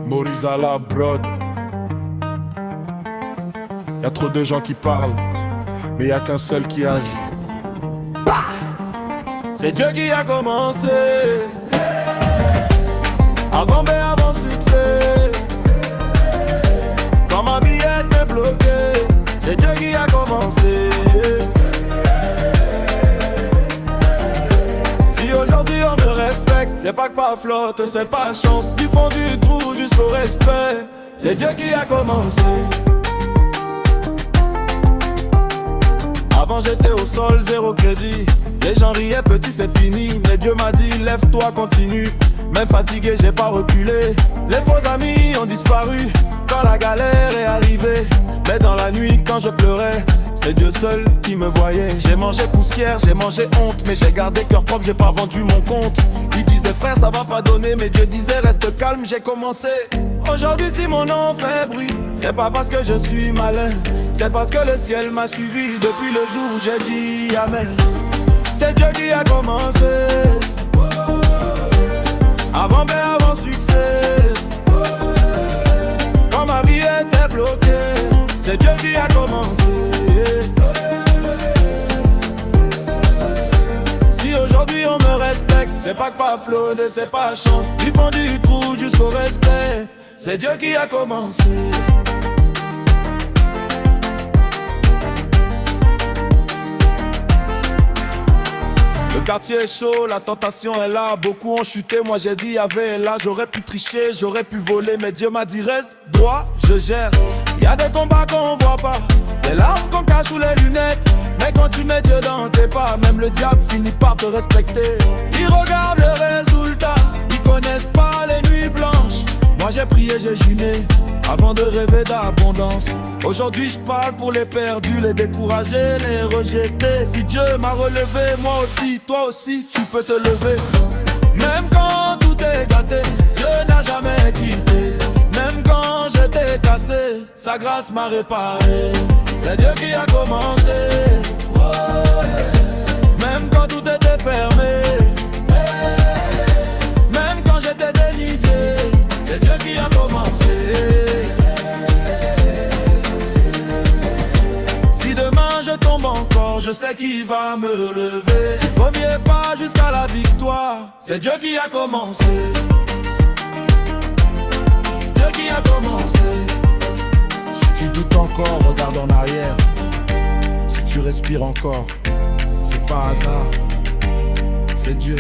Maurice à la brode. Y'a trop de gens qui parlent, mais y'a qu'un seul qui agit. C'est Dieu qui a commencé. Avant avant succès. Quand ma vie était bloquée, c'est Dieu qui a commencé. Si aujourd'hui on me respecte, c'est pas que ma flotte, c'est pas chance. Du fond du trou jusqu'au respect, c'est Dieu qui a commencé. Avant j'étais au sol, zéro crédit. Les gens riaient, petit c'est fini. Mais Dieu m'a dit, lève-toi, continue. Même fatigué, j'ai pas reculé. Les faux amis ont disparu quand la galère est arrivée. Mais dans la nuit, quand je pleurais, c'est Dieu seul qui me voyait. J'ai mangé poussière, j'ai mangé honte, mais j'ai gardé cœur propre, j'ai pas vendu mon compte. Il disait frère, ça va pas donner, mais Dieu disait reste calme, j'ai commencé. Aujourd'hui si mon nom fait bruit, c'est pas parce que je suis malin, c'est parce que le ciel m'a suivi depuis le jour où j'ai dit amen. C'est Dieu qui a commencé. Avant succès. Quand ma vie était bloquée, c'est Dieu qui a commencé. Si aujourd'hui on me respecte, c'est pas que pas flaude, c'est pas chance. Du fond du trou jusqu'au respect, c'est Dieu qui a commencé. Le quartier est chaud, la tentation est là. Beaucoup ont chuté, moi j'ai dit y'avait là. J'aurais pu tricher, j'aurais pu voler, mais Dieu m'a dit reste droit, je gère. Y'a des combats qu'on voit pas, des larmes qu'on cache sous les lunettes. Mais quand tu mets Dieu dans tes pas, même le diable finit par te respecter. Ils regardent le résultat, ils connaissent pas les nuits blanches. Moi j'ai prié, j'ai jeûné, avant de rêver d'abondance. Aujourd'hui je parle pour les perdus, les découragés, les rejetés. Si Dieu m'a relevé, moi aussi, toi aussi, tu peux te lever. Même quand tout est gâté, Dieu n'a jamais quitté. Même quand j'étais cassé, sa grâce m'a réparé. C'est Dieu qui a commencé. Même quand tout était fermé, même quand j'étais dénigré, c'est Dieu qui a commencé. Si demain je tombe encore, je sais qu'il va me relever. Premier pas jusqu'à la victoire, c'est Dieu qui a commencé. Dieu qui a commencé. Si tu doutes encore, regarde en arrière. Si tu respires encore, c'est pas hasard, c'est Dieu.